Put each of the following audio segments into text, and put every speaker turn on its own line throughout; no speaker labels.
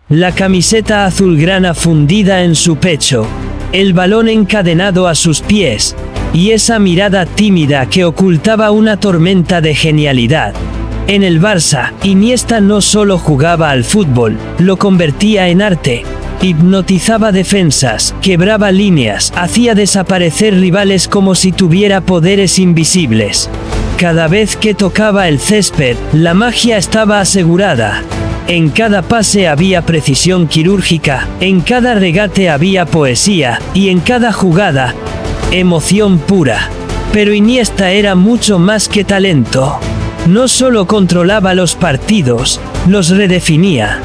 la camiseta azulgrana fundida en su pecho, el balón encadenado a sus pies, y esa mirada tímida que ocultaba una tormenta de genialidad. En el Barça, Iniesta no solo jugaba al fútbol, lo convertía en arte. Hipnotizaba defensas, quebraba líneas, hacía desaparecer rivales como si tuviera poderes invisibles. Cada vez que tocaba el césped, la magia estaba asegurada. En cada pase había precisión quirúrgica, en cada regate había poesía, y en cada jugada, emoción pura. Pero Iniesta era mucho más que talento. No solo controlaba los partidos, los redefinía.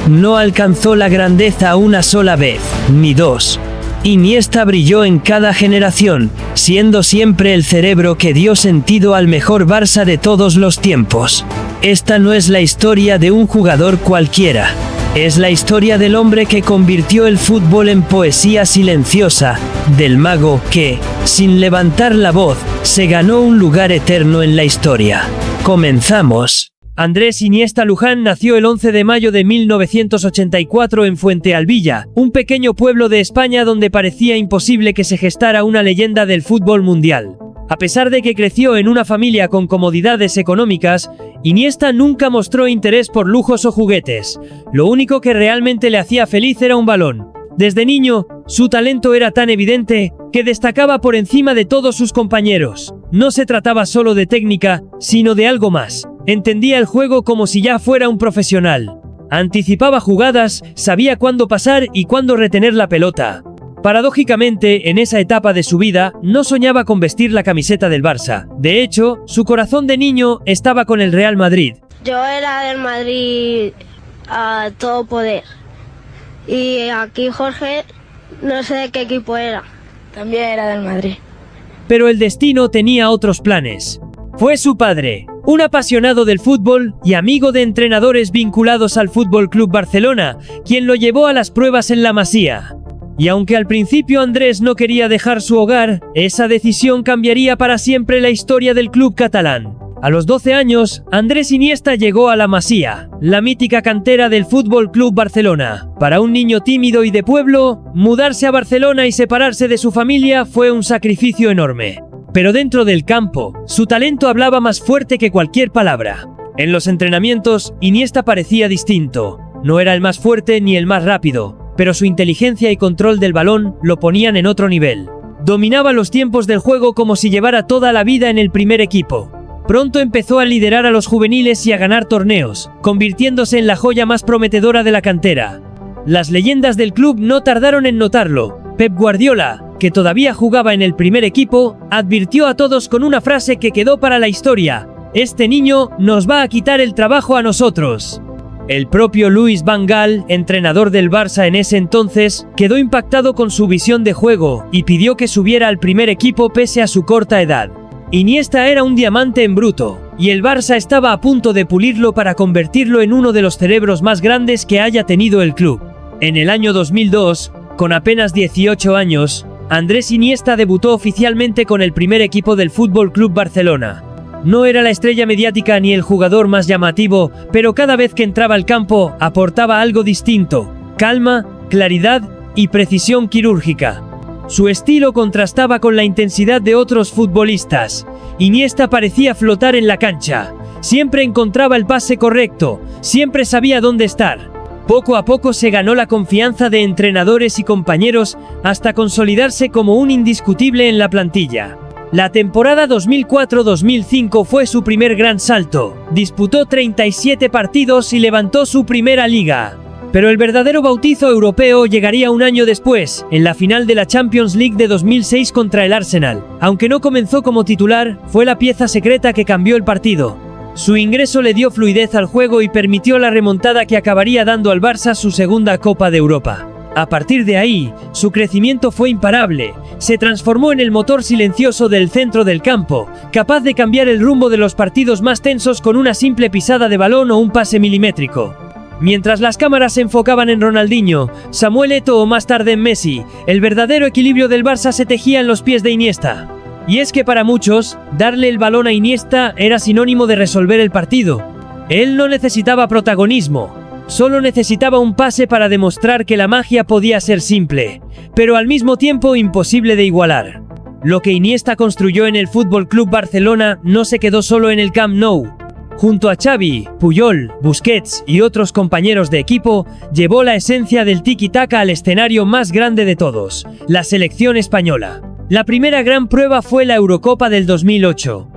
No alcanzó la grandeza una sola vez, ni dos. Iniesta brilló en cada generación, siendo siempre el cerebro que dio sentido al mejor Barça de todos los tiempos. Esta no es la historia de un jugador cualquiera. Es la historia del hombre que convirtió el fútbol en poesía silenciosa, del mago que, sin levantar la voz, se ganó un lugar eterno en la historia. Comenzamos.
Andrés Iniesta Luján nació el 11 de mayo de 1984 en Fuentealbilla, un pequeño pueblo de España donde parecía imposible que se gestara una leyenda del fútbol mundial. A pesar de que creció en una familia con comodidades económicas, Iniesta nunca mostró interés por lujos o juguetes. Lo único que realmente le hacía feliz era un balón. Desde niño, su talento era tan evidente que destacaba por encima de todos sus compañeros. No se trataba solo de técnica, sino de algo más. Entendía el juego como si ya fuera un profesional. Anticipaba jugadas, sabía cuándo pasar y cuándo retener la pelota. Paradójicamente, en esa etapa de su vida, no soñaba con vestir la camiseta del Barça. De hecho, su corazón de niño estaba con el Real Madrid.
Yo era del Madrid a todo poder. Y aquí Jorge, no sé de qué equipo era. También era del Madrid.
Pero el destino tenía otros planes. Fue su padre, un apasionado del fútbol y amigo de entrenadores vinculados al Fútbol Club Barcelona, quien lo llevó a las pruebas en la Masía. Y aunque al principio Andrés no quería dejar su hogar, esa decisión cambiaría para siempre la historia del club catalán. A los 12 años, Andrés Iniesta llegó a la Masía, la mítica cantera del Fútbol Club Barcelona. Para un niño tímido y de pueblo, mudarse a Barcelona y separarse de su familia fue un sacrificio enorme. Pero dentro del campo, su talento hablaba más fuerte que cualquier palabra. En los entrenamientos, Iniesta parecía distinto. No era el más fuerte ni el más rápido, pero su inteligencia y control del balón lo ponían en otro nivel. Dominaba los tiempos del juego como si llevara toda la vida en el primer equipo. Pronto empezó a liderar a los juveniles y a ganar torneos, convirtiéndose en la joya más prometedora de la cantera. Las leyendas del club no tardaron en notarlo. Pep Guardiola, que todavía jugaba en el primer equipo, advirtió a todos con una frase que quedó para la historia: "Este niño nos va a quitar el trabajo a nosotros". El propio Louis van Gaal, entrenador del Barça en ese entonces, quedó impactado con su visión de juego y pidió que subiera al primer equipo pese a su corta edad. Iniesta era un diamante en bruto, y el Barça estaba a punto de pulirlo para convertirlo en uno de los cerebros más grandes que haya tenido el club. En el año 2002, con apenas 18 años, Andrés Iniesta debutó oficialmente con el primer equipo del Fútbol Club Barcelona. No era la estrella mediática ni el jugador más llamativo, pero cada vez que entraba al campo aportaba algo distinto: calma, claridad y precisión quirúrgica. Su estilo contrastaba con la intensidad de otros futbolistas. Iniesta parecía flotar en la cancha. Siempre encontraba el pase correcto, siempre sabía dónde estar. Poco a poco se ganó la confianza de entrenadores y compañeros hasta consolidarse como un indiscutible en la plantilla. La temporada 2004-2005 fue su primer gran salto. Disputó 37 partidos y levantó su primera liga. Pero el verdadero bautizo europeo llegaría un año después, en la final de la Champions League de 2006 contra el Arsenal. Aunque no comenzó como titular, fue la pieza secreta que cambió el partido. Su ingreso le dio fluidez al juego y permitió la remontada que acabaría dando al Barça su segunda Copa de Europa. A partir de ahí, su crecimiento fue imparable. Se transformó en el motor silencioso del centro del campo, capaz de cambiar el rumbo de los partidos más tensos con una simple pisada de balón o un pase milimétrico. Mientras las cámaras se enfocaban en Ronaldinho, Samuel Eto'o o más tarde en Messi, el verdadero equilibrio del Barça se tejía en los pies de Iniesta. Y es que para muchos, darle el balón a Iniesta era sinónimo de resolver el partido. Él no necesitaba protagonismo, Solo necesitaba un pase para demostrar que la magia podía ser simple, pero al mismo tiempo imposible de igualar. Lo que Iniesta construyó en el Fútbol Club Barcelona no se quedó solo en el Camp Nou. Junto a Xavi, Puyol, Busquets y otros compañeros de equipo, llevó la esencia del tiki-taka al escenario más grande de todos, la selección española. La primera gran prueba fue la Eurocopa del 2008.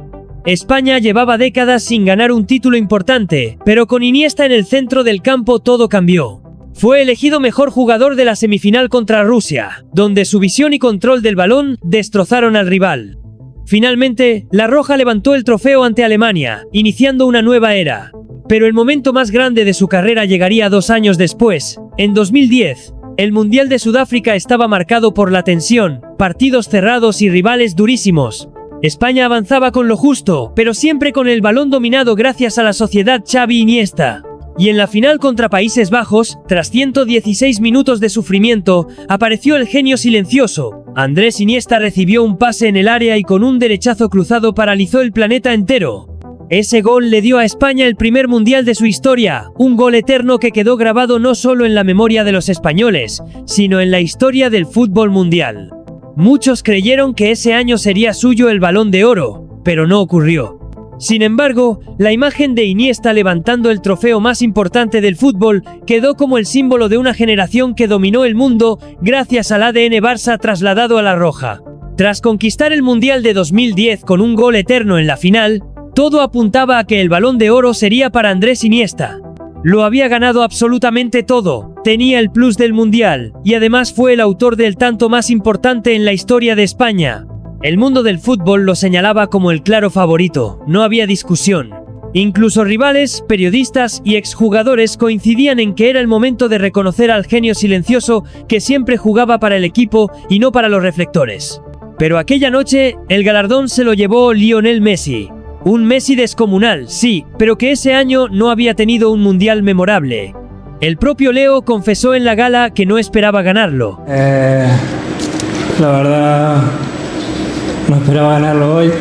España llevaba décadas sin ganar un título importante, pero con Iniesta en el centro del campo todo cambió. Fue elegido mejor jugador de la semifinal contra Rusia, donde su visión y control del balón destrozaron al rival. Finalmente, la Roja levantó el trofeo ante Alemania, iniciando una nueva era. Pero el momento más grande de su carrera llegaría 2 años después, en 2010. El Mundial de Sudáfrica estaba marcado por la tensión, partidos cerrados y rivales durísimos. España avanzaba con lo justo, pero siempre con el balón dominado gracias a la sociedad Xavi-Iniesta. Y en la final contra Países Bajos, tras 116 minutos de sufrimiento, apareció el genio silencioso. Andrés Iniesta recibió un pase en el área y con un derechazo cruzado paralizó el planeta entero. Ese gol le dio a España el primer mundial de su historia, un gol eterno que quedó grabado no solo en la memoria de los españoles, sino en la historia del fútbol mundial. Muchos creyeron que ese año sería suyo el Balón de Oro, pero no ocurrió. Sin embargo, la imagen de Iniesta levantando el trofeo más importante del fútbol quedó como el símbolo de una generación que dominó el mundo gracias al ADN Barça trasladado a la Roja. Tras conquistar el Mundial de 2010 con un gol eterno en la final, todo apuntaba a que el Balón de Oro sería para Andrés Iniesta. Lo había ganado absolutamente todo, tenía el plus del Mundial, y además fue el autor del tanto más importante en la historia de España. El mundo del fútbol lo señalaba como el claro favorito, no había discusión. Incluso rivales, periodistas y exjugadores coincidían en que era el momento de reconocer al genio silencioso que siempre jugaba para el equipo y no para los reflectores. Pero aquella noche, el galardón se lo llevó Lionel Messi. Un Messi descomunal, sí, pero que ese año no había tenido un mundial memorable. El propio Leo confesó en la gala que no esperaba ganarlo.
La verdad, no esperaba ganarlo hoy.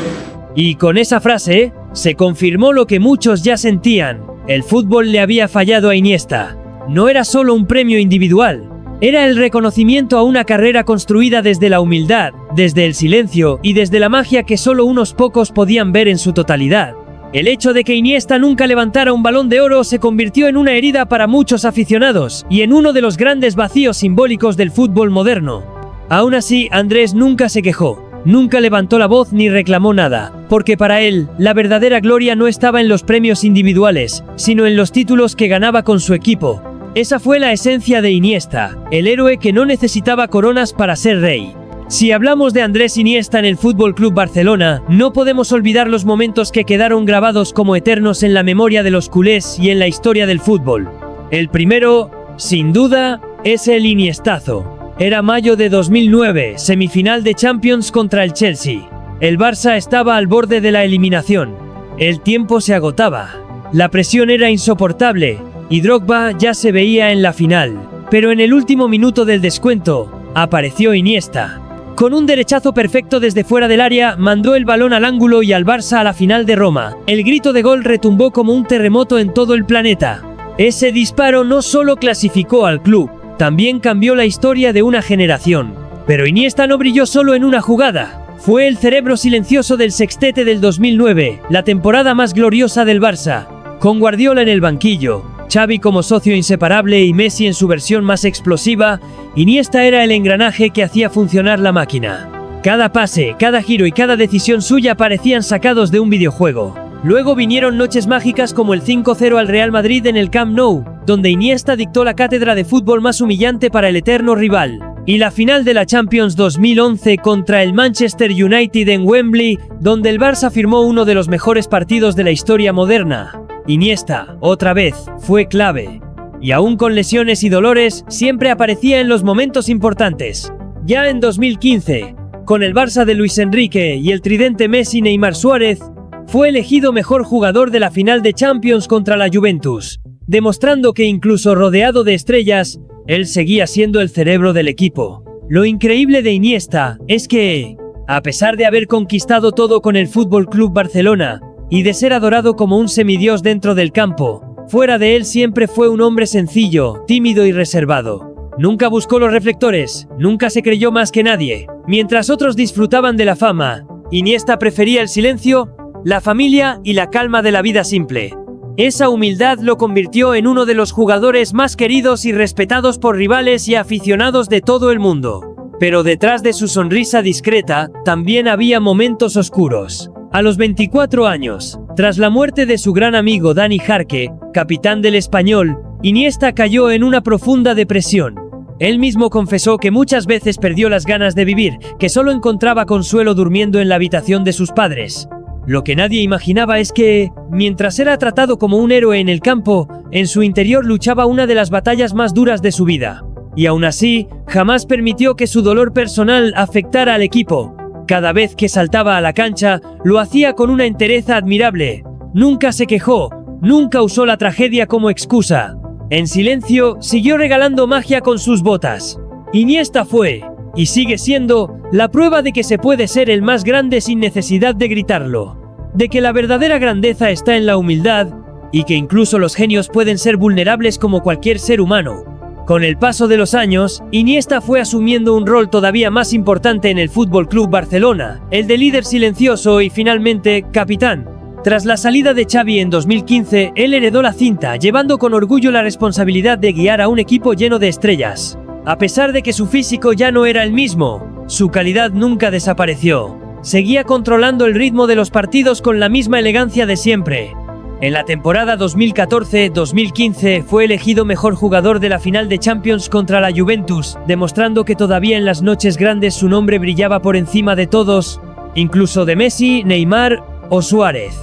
Y con esa frase, se confirmó lo que muchos ya sentían. El fútbol le había fallado a Iniesta. No era solo un premio individual. Era el reconocimiento a una carrera construida desde la humildad, desde el silencio y desde la magia que solo unos pocos podían ver en su totalidad. El hecho de que Iniesta nunca levantara un Balón de Oro se convirtió en una herida para muchos aficionados y en uno de los grandes vacíos simbólicos del fútbol moderno. Aún así, Andrés nunca se quejó, nunca levantó la voz ni reclamó nada, porque para él, la verdadera gloria no estaba en los premios individuales, sino en los títulos que ganaba con su equipo. Esa fue la esencia de Iniesta, el héroe que no necesitaba coronas para ser rey. Si hablamos de Andrés Iniesta en el Fútbol Club Barcelona, no podemos olvidar los momentos que quedaron grabados como eternos en la memoria de los culés y en la historia del fútbol. El primero, sin duda, es el Iniestazo. Era mayo de 2009, semifinal de Champions contra el Chelsea. El Barça estaba al borde de la eliminación. El tiempo se agotaba. La presión era insoportable y Drogba ya se veía en la final. Pero en el último minuto del descuento, apareció Iniesta. Con un derechazo perfecto desde fuera del área, mandó el balón al ángulo y al Barça a la final de Roma. El grito de gol retumbó como un terremoto en todo el planeta. Ese disparo no solo clasificó al club, también cambió la historia de una generación. Pero Iniesta no brilló solo en una jugada. Fue el cerebro silencioso del sextete del 2009, la temporada más gloriosa del Barça. Con Guardiola en el banquillo, Xavi como socio inseparable y Messi en su versión más explosiva, Iniesta era el engranaje que hacía funcionar la máquina. Cada pase, cada giro y cada decisión suya parecían sacados de un videojuego. Luego vinieron noches mágicas como el 5-0 al Real Madrid en el Camp Nou, donde Iniesta dictó la cátedra de fútbol más humillante para el eterno rival. Y la final de la Champions 2011 contra el Manchester United en Wembley, donde el Barça firmó uno de los mejores partidos de la historia moderna. Iniesta, otra vez, fue clave. Y aún con lesiones y dolores, siempre aparecía en los momentos importantes. Ya en 2015, con el Barça de Luis Enrique y el tridente Messi, Neymar, Suárez, fue elegido mejor jugador de la final de Champions contra la Juventus, demostrando que incluso rodeado de estrellas, él seguía siendo el cerebro del equipo. Lo increíble de Iniesta es que, a pesar de haber conquistado todo con el Fútbol Club Barcelona, y de ser adorado como un semidios dentro del campo, Fuera de él siempre fue un hombre sencillo, tímido y reservado. Nunca buscó los reflectores, nunca se creyó más que nadie. Mientras otros disfrutaban de la fama, Iniesta prefería el silencio, la familia y la calma de la vida simple. Esa humildad lo convirtió en uno de los jugadores más queridos y respetados por rivales y aficionados de todo el mundo. Pero detrás de su sonrisa discreta, también había momentos oscuros. A los 24 años, tras la muerte de su gran amigo Dani Jarque, capitán del Español, Iniesta cayó en una profunda depresión. Él mismo confesó que muchas veces perdió las ganas de vivir, que solo encontraba consuelo durmiendo en la habitación de sus padres. Lo que nadie imaginaba es que, mientras era tratado como un héroe en el campo, en su interior luchaba una de las batallas más duras de su vida. Y aún así, jamás permitió que su dolor personal afectara al equipo. Cada vez que saltaba a la cancha, lo hacía con una entereza admirable. Nunca se quejó, nunca usó la tragedia como excusa. En silencio, siguió regalando magia con sus botas. Iniesta fue, y sigue siendo, la prueba de que se puede ser el más grande sin necesidad de gritarlo. De que la verdadera grandeza está en la humildad, y que incluso los genios pueden ser vulnerables como cualquier ser humano. Con el paso de los años, Iniesta fue asumiendo un rol todavía más importante en el Fútbol Club Barcelona, el de líder silencioso y finalmente, capitán. Tras la salida de Xavi en 2015, él heredó la cinta, llevando con orgullo la responsabilidad de guiar a un equipo lleno de estrellas. A pesar de que su físico ya no era el mismo, su calidad nunca desapareció. Seguía controlando el ritmo de los partidos con la misma elegancia de siempre. En la temporada 2014-2015 fue elegido mejor jugador de la final de Champions contra la Juventus, demostrando que todavía en las noches grandes su nombre brillaba por encima de todos, incluso de Messi, Neymar o Suárez.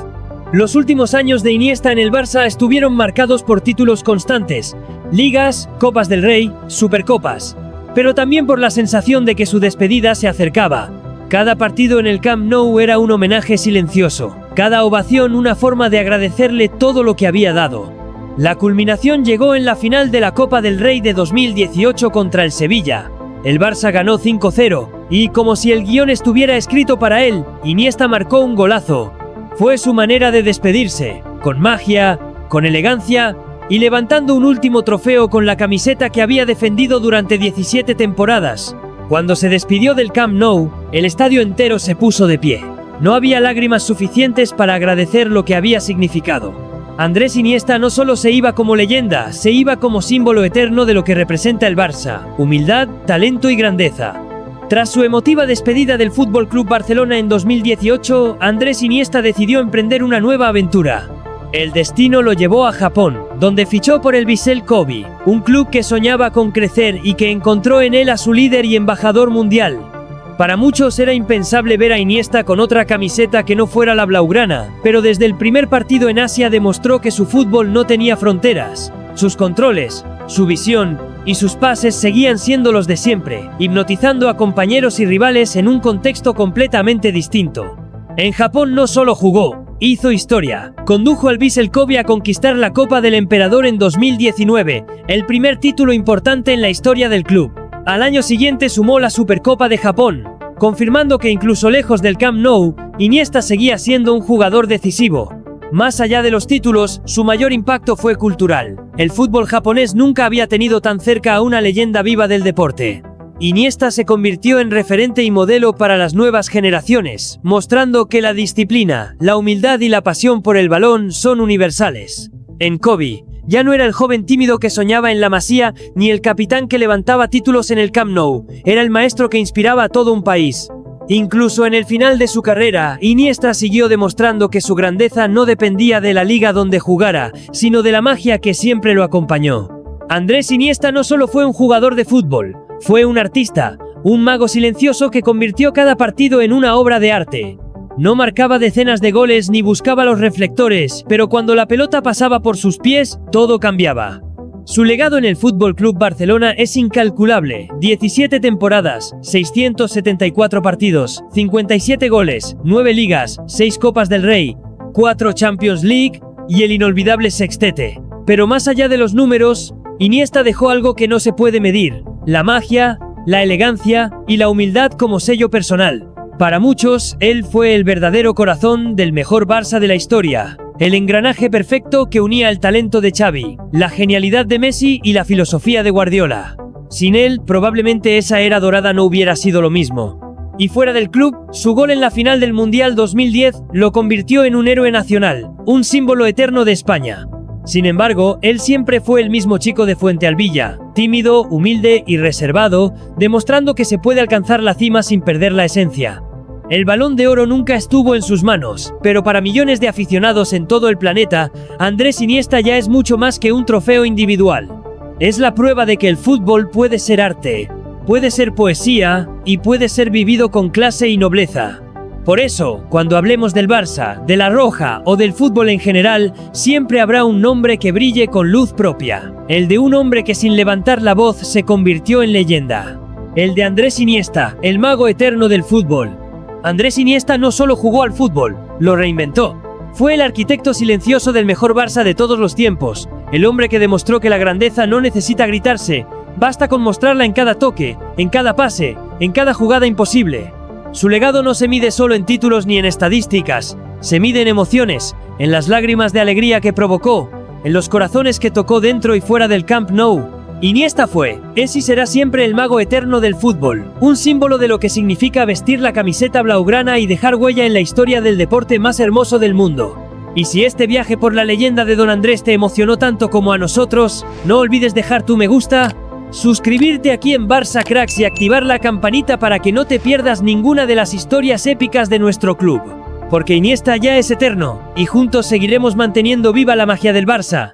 Los últimos años de Iniesta en el Barça estuvieron marcados por títulos constantes, ligas, Copas del Rey, Supercopas, pero también por la sensación de que su despedida se acercaba. Cada partido en el Camp Nou era un homenaje silencioso, cada ovación una forma de agradecerle todo lo que había dado. La culminación llegó en la final de la Copa del Rey de 2018 contra el Sevilla. El Barça ganó 5-0, y como si el guión estuviera escrito para él, Iniesta marcó un golazo. Fue su manera de despedirse, con magia, con elegancia, y levantando un último trofeo con la camiseta que había defendido durante 17 temporadas. Cuando se despidió del Camp Nou, el estadio entero se puso de pie. No había lágrimas suficientes para agradecer lo que había significado. Andrés Iniesta no solo se iba como leyenda, se iba como símbolo eterno de lo que representa el Barça: humildad, talento y grandeza. Tras su emotiva despedida del Fútbol Club Barcelona en 2018, Andrés Iniesta decidió emprender una nueva aventura. El destino lo llevó a Japón, donde fichó por el Vissel Kobe, un club que soñaba con crecer y que encontró en él a su líder y embajador mundial. Para muchos era impensable ver a Iniesta con otra camiseta que no fuera la blaugrana, pero desde el primer partido en Asia demostró que su fútbol no tenía fronteras. Sus controles, su visión y sus pases seguían siendo los de siempre, hipnotizando a compañeros y rivales en un contexto completamente distinto. En Japón no solo jugó, hizo historia. Condujo al Vissel Kobe a conquistar la Copa del Emperador en 2019, el primer título importante en la historia del club. Al año siguiente sumó la Supercopa de Japón, confirmando que incluso lejos del Camp Nou, Iniesta seguía siendo un jugador decisivo. Más allá de los títulos, su mayor impacto fue cultural. El fútbol japonés nunca había tenido tan cerca a una leyenda viva del deporte. Iniesta se convirtió en referente y modelo para las nuevas generaciones, mostrando que la disciplina, la humildad y la pasión por el balón son universales. En Kobe, ya no era el joven tímido que soñaba en la Masía, ni el capitán que levantaba títulos en el Camp Nou, era el maestro que inspiraba a todo un país. Incluso en el final de su carrera, Iniesta siguió demostrando que su grandeza no dependía de la liga donde jugara, sino de la magia que siempre lo acompañó. Andrés Iniesta no solo fue un jugador de fútbol, fue un artista, un mago silencioso que convirtió cada partido en una obra de arte. No marcaba decenas de goles ni buscaba los reflectores, pero cuando la pelota pasaba por sus pies, todo cambiaba. Su legado en el Fútbol Club Barcelona es incalculable: 17 temporadas, 674 partidos, 57 goles, 9 ligas, 6 Copas del Rey, 4 Champions League y el inolvidable sextete. Pero más allá de los números, Iniesta dejó algo que no se puede medir: la magia, la elegancia y la humildad como sello personal. Para muchos, él fue el verdadero corazón del mejor Barça de la historia. el engranaje perfecto que unía el talento de Xavi, la genialidad de Messi y la filosofía de Guardiola. Sin él, probablemente esa era dorada no hubiera sido lo mismo. Y fuera del club, su gol en la final del Mundial 2010 lo convirtió en un héroe nacional, un símbolo eterno de España. Sin embargo, él siempre fue el mismo chico de Fuentealbilla, tímido, humilde y reservado, demostrando que se puede alcanzar la cima sin perder la esencia. El Balón de Oro nunca estuvo en sus manos, pero para millones de aficionados en todo el planeta, Andrés Iniesta ya es mucho más que un trofeo individual. Es la prueba de que el fútbol puede ser arte, puede ser poesía y puede ser vivido con clase y nobleza. Por eso, cuando hablemos del Barça, de la Roja o del fútbol en general, siempre habrá un nombre que brille con luz propia. El de un hombre que sin levantar la voz se convirtió en leyenda. El de Andrés Iniesta, el mago eterno del fútbol. Andrés Iniesta no solo jugó al fútbol, lo reinventó. Fue el arquitecto silencioso del mejor Barça de todos los tiempos, el hombre que demostró que la grandeza no necesita gritarse, basta con mostrarla en cada toque, en cada pase, en cada jugada imposible. Su legado no se mide solo en títulos ni en estadísticas, se mide en emociones, en las lágrimas de alegría que provocó, en los corazones que tocó dentro y fuera del Camp Nou. Iniesta fue, es y será siempre el mago eterno del fútbol, un símbolo de lo que significa vestir la camiseta blaugrana y dejar huella en la historia del deporte más hermoso del mundo. Y si este viaje por la leyenda de Don Andrés te emocionó tanto como a nosotros, no olvides dejar tu me gusta, suscribirte aquí en Barça Cracks y activar la campanita para que no te pierdas ninguna de las historias épicas de nuestro club. Porque Iniesta ya es eterno, y juntos seguiremos manteniendo viva la magia del Barça.